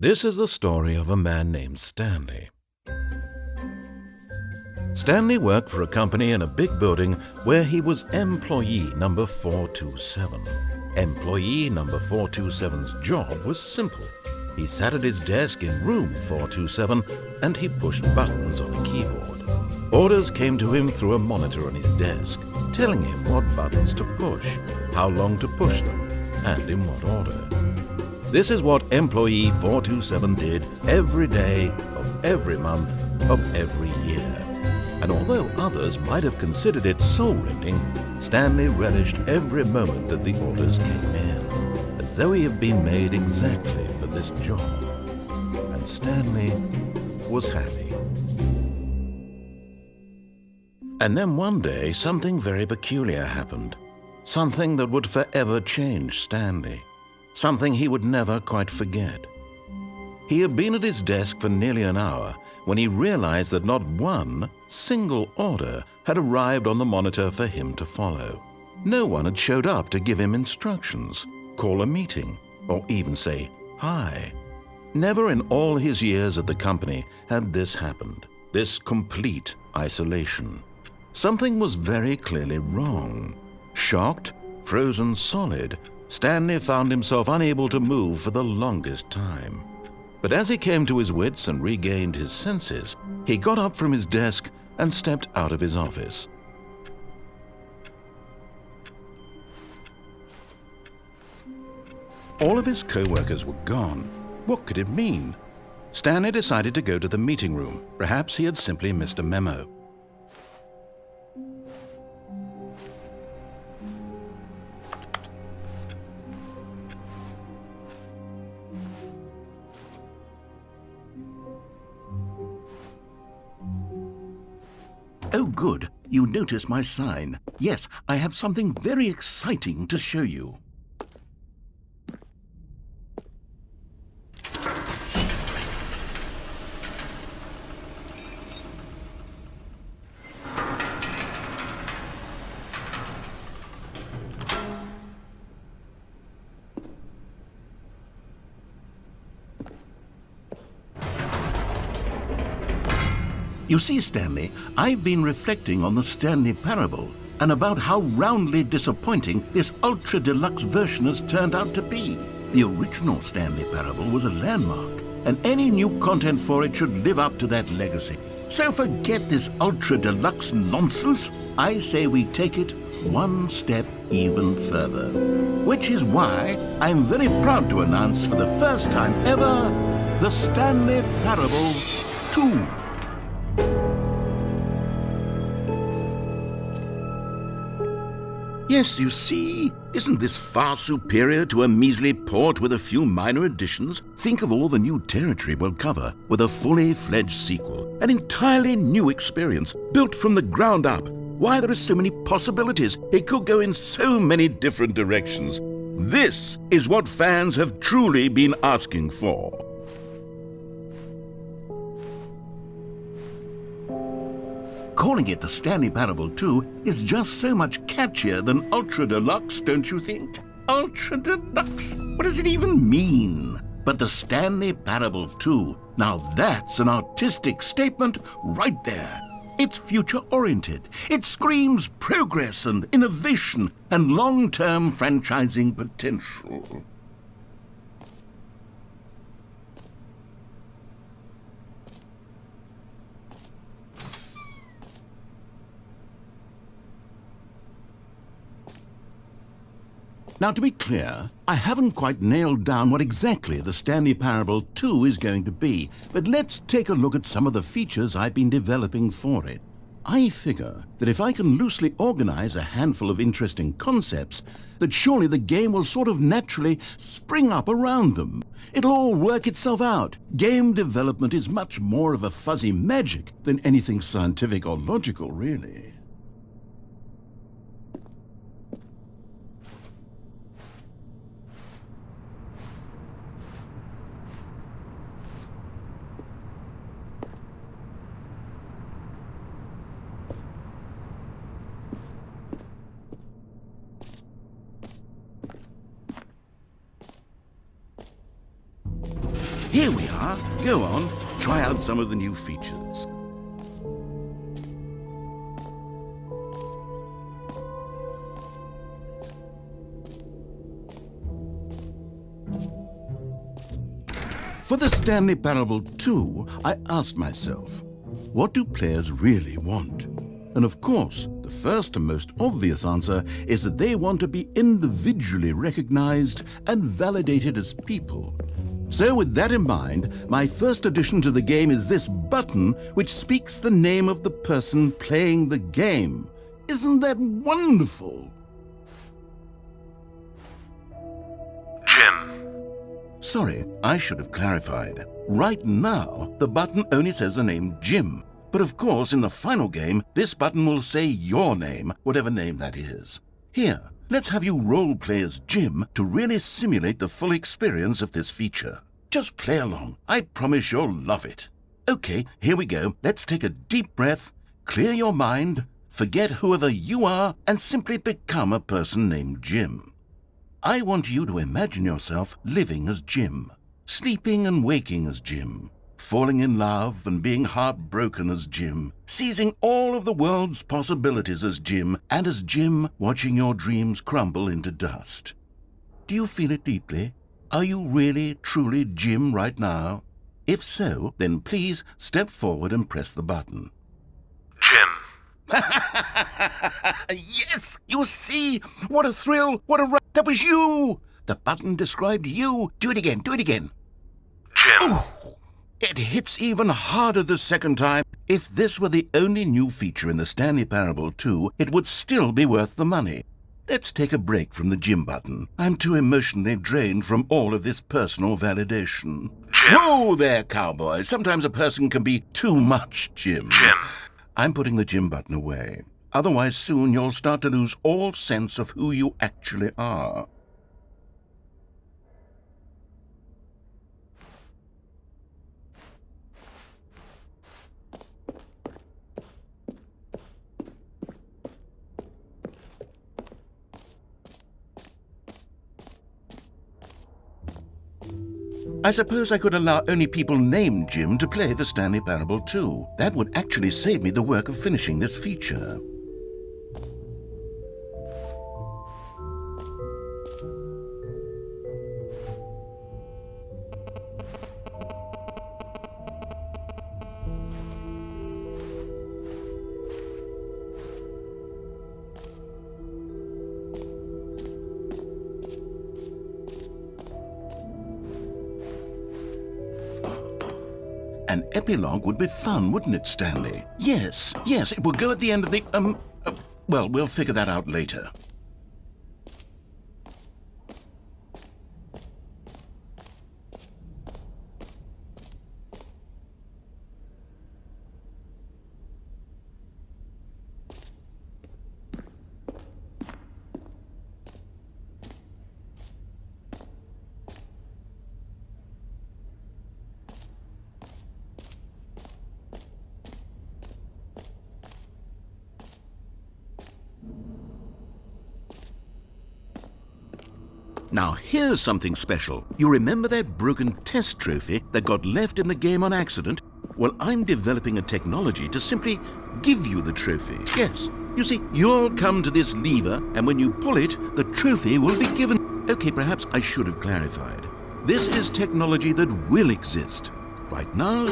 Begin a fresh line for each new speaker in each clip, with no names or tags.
This is the story of a man named Stanley. Stanley worked for a company in a big building where he was employee number 427. Employee number 427's job was simple. He sat at his desk in room 427 and he pushed buttons on a keyboard. Orders came to him through a monitor on his desk, telling him what buttons to push, how long to push them, and in what order. This is what employee 427 did every day of every month of every year. And although others might have considered it soul-rending, Stanley relished every moment that the orders came in, as though he had been made exactly for this job. And Stanley was happy. And then one day, something very peculiar happened. Something that would forever change Stanley. Something he would never quite forget. He had been at his desk for nearly an hour when he realized that not one single order had arrived on the monitor for him to follow. No one had showed up to give him instructions, call a meeting, or even say hi. Never in all his years at the company had this happened, this complete isolation. Something was very clearly wrong. Shocked, frozen solid, Stanley found himself unable to move for the longest time. But as he came to his wits and regained his senses, he got up from his desk and stepped out of his office. All of his co-workers were gone. What could it mean? Stanley decided to go to the meeting room. Perhaps he had simply missed a memo. Oh, good. You notice my sign. Yes, I have something very exciting to show you. You see, Stanley, I've been reflecting on the Stanley Parable and about how roundly disappointing this ultra-deluxe version has turned out to be. The original Stanley Parable was a landmark, and any new content for it should live up to that legacy. So forget this ultra-deluxe nonsense. I say we take it one step even further. Which is why I'm very proud to announce for the first time ever, the Stanley Parable 2. Yes, you see, isn't this far superior to a measly port with a few minor additions? Think of all the new territory we'll cover with a fully fledged sequel, an entirely new experience, built from the ground up. Why, there are so many possibilities. It could go in so many different directions. This is what fans have truly been asking for. Calling it the Stanley Parable 2 is just so much catchier than Ultra Deluxe, don't you think? Ultra Deluxe? What does it even mean? But the Stanley Parable 2, now that's an artistic statement right there. It's future-oriented. It screams progress and innovation and long-term franchising potential. Now, to be clear, I haven't quite nailed down what exactly the Stanley Parable 2 is going to be, but let's take a look at some of the features I've been developing for it. I figure that if I can loosely organize a handful of interesting concepts, that surely the game will sort of naturally spring up around them. It'll all work itself out. Game development is much more of a fuzzy magic than anything scientific or logical, really. Here we are. Go on, try out some of the new features. For the Stanley Parable 2, I asked myself, what do players really want? And of course, the first and most obvious answer is that they want to be individually recognized and validated as people. So with that in mind, my first addition to the game is this button which speaks the name of the person playing the game. Isn't that wonderful?
Jim.
Sorry, I should have clarified. Right now, the button only says the name Jim. But of course, in the final game, this button will say your name, whatever name that is. Here, let's have you role-play as Jim to really simulate the full experience of this feature. Just play along. I promise you'll love it. Okay, here we go. Let's take a deep breath, clear your mind, forget whoever you are, and simply become a person named Jim. I want you to imagine yourself living as Jim, sleeping and waking as Jim, falling in love and being heartbroken as Jim, seizing all of the world's possibilities as Jim, and as Jim watching your dreams crumble into dust. Do you feel it deeply? Are you really, truly Jim right now? If so, then please step forward and press the button.
Jim.
Yes! You see? What a thrill! What a rush! That was you! The button described you. Do it again, do it again.
Jim.
Ooh, it hits even harder the second time. If this were the only new feature in the Stanley Parable 2, it would still be worth the money. Let's take a break from the Jim button. I'm too emotionally drained from all of this personal validation.
Jim.
Whoa there, cowboy. Sometimes a person can be too much Jim.
Jim.
I'm putting the Jim button away. Otherwise, soon you'll start to lose all sense of who you actually are. I suppose I could allow only people named Jim to play the Stanley Parable 2. That would actually save me the work of finishing this feature. An epilogue would be fun, wouldn't it, Stanley? Yes, it would go at the end of the, well, we'll figure that out later. Now, here's something special. You remember that broken test trophy that got left in the game on accident? Well, I'm developing a technology to simply give you the trophy. Yes. You see, you'll come to this lever, and when you pull it, the trophy will be given. Okay, perhaps I should have clarified. This is technology that will exist. Right now,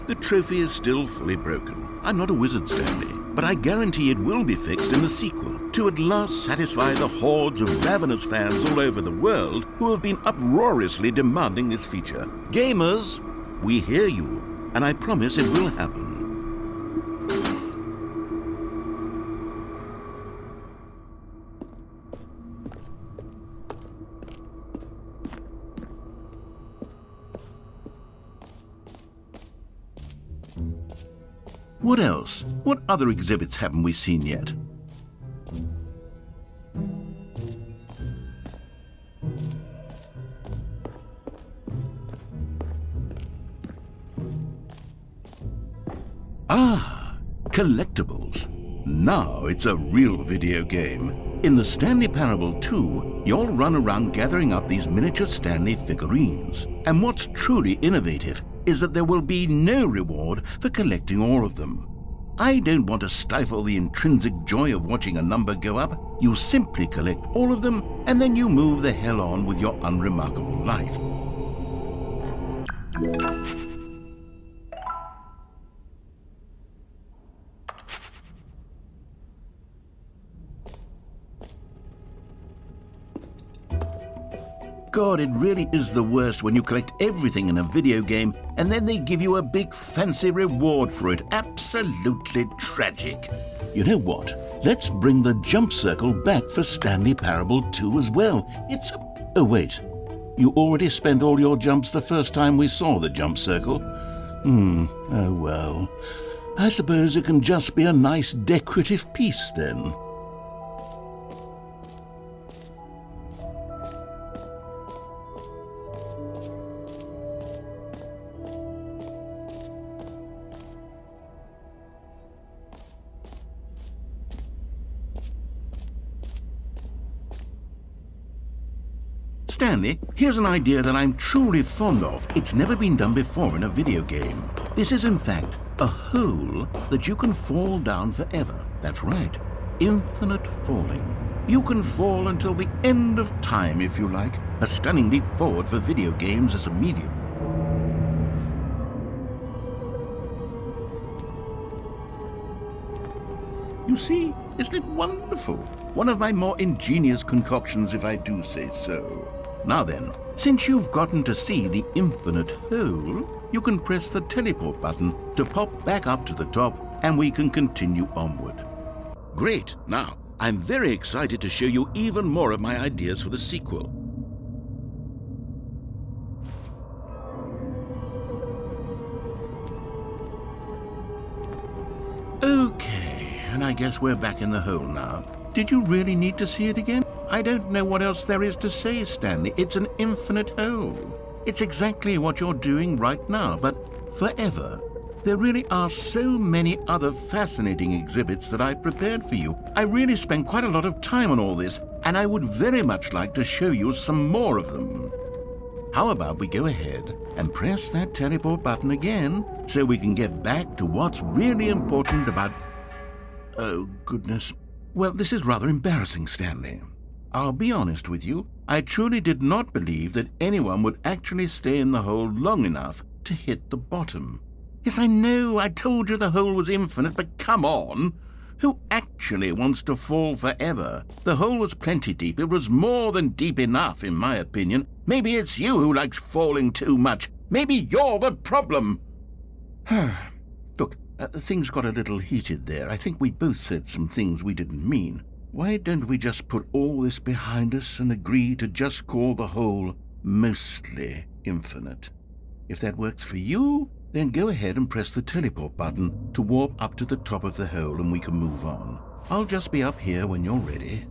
the trophy is still fully broken. I'm not a wizard, Stanley, but I guarantee it will be fixed in the sequel to at last satisfy the hordes of ravenous fans all over the world who have been uproariously demanding this feature. Gamers, we hear you, and I promise it will happen. What else? What other exhibits haven't we seen yet? Ah, Collectibles. Now it's a real video game. In the Stanley Parable 2, you'll run around gathering up these miniature Stanley figurines. And what's truly innovative is that there will be no reward for collecting all of them. I don't want to stifle the intrinsic joy of watching a number go up. You simply collect all of them, and then you move the hell on with your unremarkable life. God, it really is the worst when you collect everything in a video game and then they give you a big fancy reward for it. Absolutely tragic. You know what? Let's bring the jump circle back for Stanley Parable 2 as well. Oh wait, you already spent all your jumps the first time we saw the jump circle? Oh well. I suppose it can just be a nice decorative piece then. Stanley, here's an idea that I'm truly fond of. It's never been done before in a video game. This is, in fact, a hole that you can fall down forever. That's right. Infinite falling. You can fall until the end of time, if you like. A stunning leap forward for video games as a medium. You see, isn't it wonderful? One of my more ingenious concoctions, if I do say so. Now then, since you've gotten to see the infinite hole, you can press the teleport button to pop back up to the top, and we can continue onward. Great! Now, I'm very excited to show you even more of my ideas for the sequel. Okay, and I guess we're back in the hole now. Did you really need to see it again? I don't know what else there is to say, Stanley. It's an infinite hole. It's exactly what you're doing right now, but forever. There really are so many other fascinating exhibits that I've prepared for you. I really spent quite a lot of time on all this, and I would very much like to show you some more of them. How about we go ahead and press that teleport button again so we can get back to what's really important about... Oh, goodness. Well, this is rather embarrassing, Stanley. I'll be honest with you. I truly did not believe that anyone would actually stay in the hole long enough to hit the bottom. Yes, I know, I told you the hole was infinite, but come on! Who actually wants to fall forever? The hole was plenty deep. It was more than deep enough, in my opinion. Maybe it's you who likes falling too much. Maybe you're the problem. Look, things got a little heated there. I think we both said some things we didn't mean. Why don't we just put all this behind us and agree to just call the hole mostly infinite? If that works for you, then go ahead and press the teleport button to warp up to the top of the hole and we can move on. I'll just be up here when you're ready.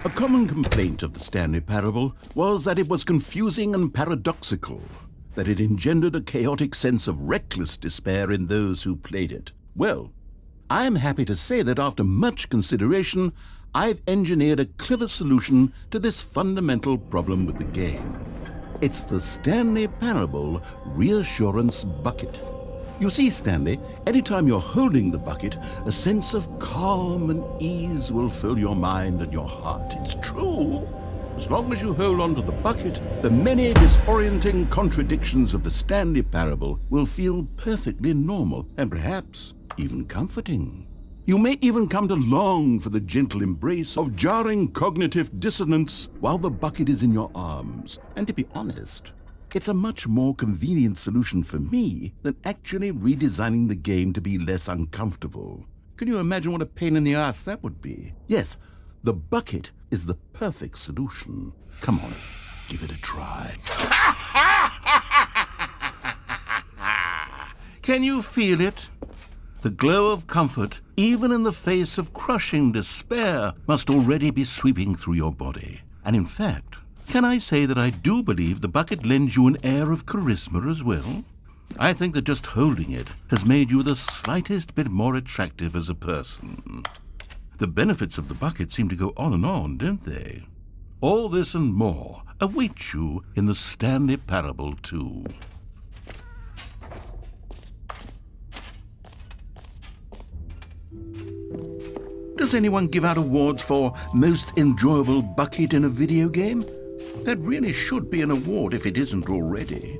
A common complaint of the Stanley Parable was that it was confusing and paradoxical, that it engendered a chaotic sense of reckless despair in those who played it. Well, I am happy to say that after much consideration, I've engineered a clever solution to this fundamental problem with the game. It's the Stanley Parable Reassurance Bucket. You see, Stanley, anytime you're holding the bucket, a sense of calm and ease will fill your mind and your heart. It's true. As long as you hold on to the bucket, the many disorienting contradictions of the Stanley Parable will feel perfectly normal and perhaps even comforting. You may even come to long for the gentle embrace of jarring cognitive dissonance while the bucket is in your arms. And to be honest, it's a much more convenient solution for me than actually redesigning the game to be less uncomfortable. Can you imagine what a pain in the ass that would be? Yes, the bucket is the perfect solution. Come on, give it a try. Can you feel it? The glow of comfort, even in the face of crushing despair, must already be sweeping through your body. And in fact, can I say that I do believe the bucket lends you an air of charisma as well? I think that just holding it has made you the slightest bit more attractive as a person. The benefits of the bucket seem to go on and on, don't they? All this and more await you in the Stanley Parable 2. Does anyone give out awards for most enjoyable bucket in a video game? That really should be an award if it isn't already.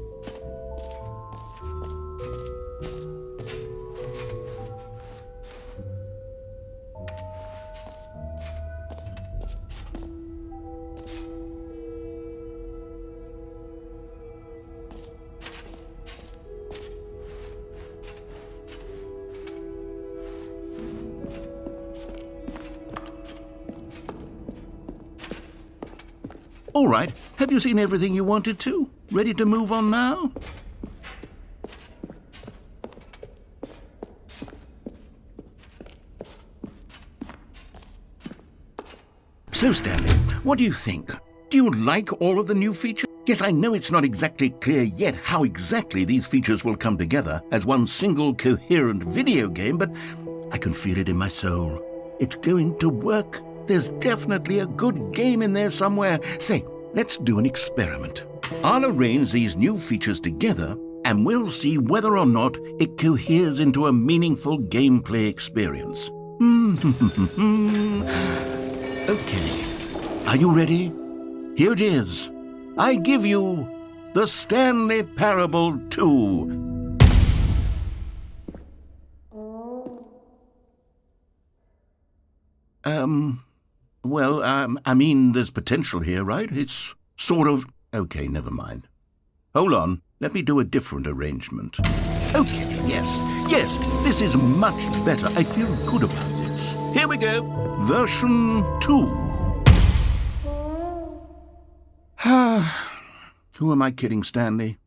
All right, have you seen everything you wanted to? Ready to move on now? So, Stanley, what do you think? Do you like all of the new features? Yes, I know it's not exactly clear yet how exactly these features will come together as one single coherent video game, but I can feel it in my soul. It's going to work. There's definitely a good game in there somewhere. Say, let's do an experiment. I'll arrange these new features together, and we'll see whether or not it coheres into a meaningful gameplay experience. Okay, are you ready? Here it is. I give you the Stanley Parable 2. I mean, there's potential here, right? It's sort of... Okay, never mind. Hold on, let me do a different arrangement. Okay, yes, this is much better. I feel good about this. Here we go, version 2. Who am I kidding, Stanley?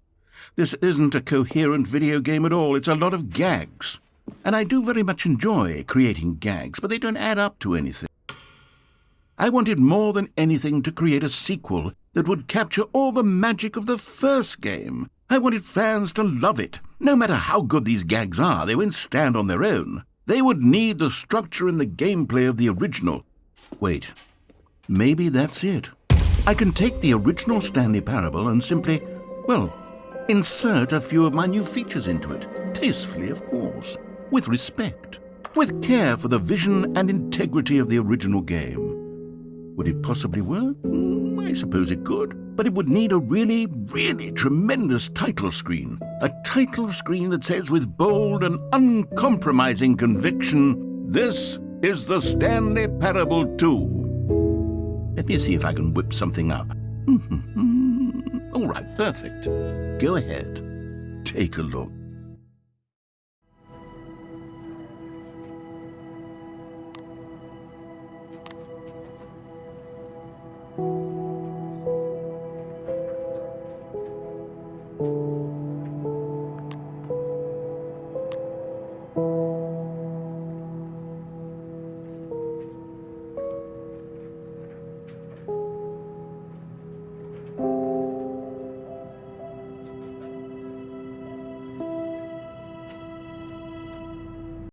This isn't a coherent video game at all. It's a lot of gags. And I do very much enjoy creating gags, but they don't add up to anything. I wanted more than anything to create a sequel that would capture all the magic of the first game. I wanted fans to love it. No matter how good these gags are, they won't stand on their own. They would need the structure and the gameplay of the original. Wait, maybe that's it. I can take the original Stanley Parable and simply, well, insert a few of my new features into it. Tastefully, of course. With respect. With care for the vision and integrity of the original game. Would it possibly work? I suppose it could. But it would need a really, really tremendous title screen. A title screen that says with bold and uncompromising conviction, "This is the Stanley Parable 2. Let me see if I can whip something up. All right, perfect. Go ahead. Take a look.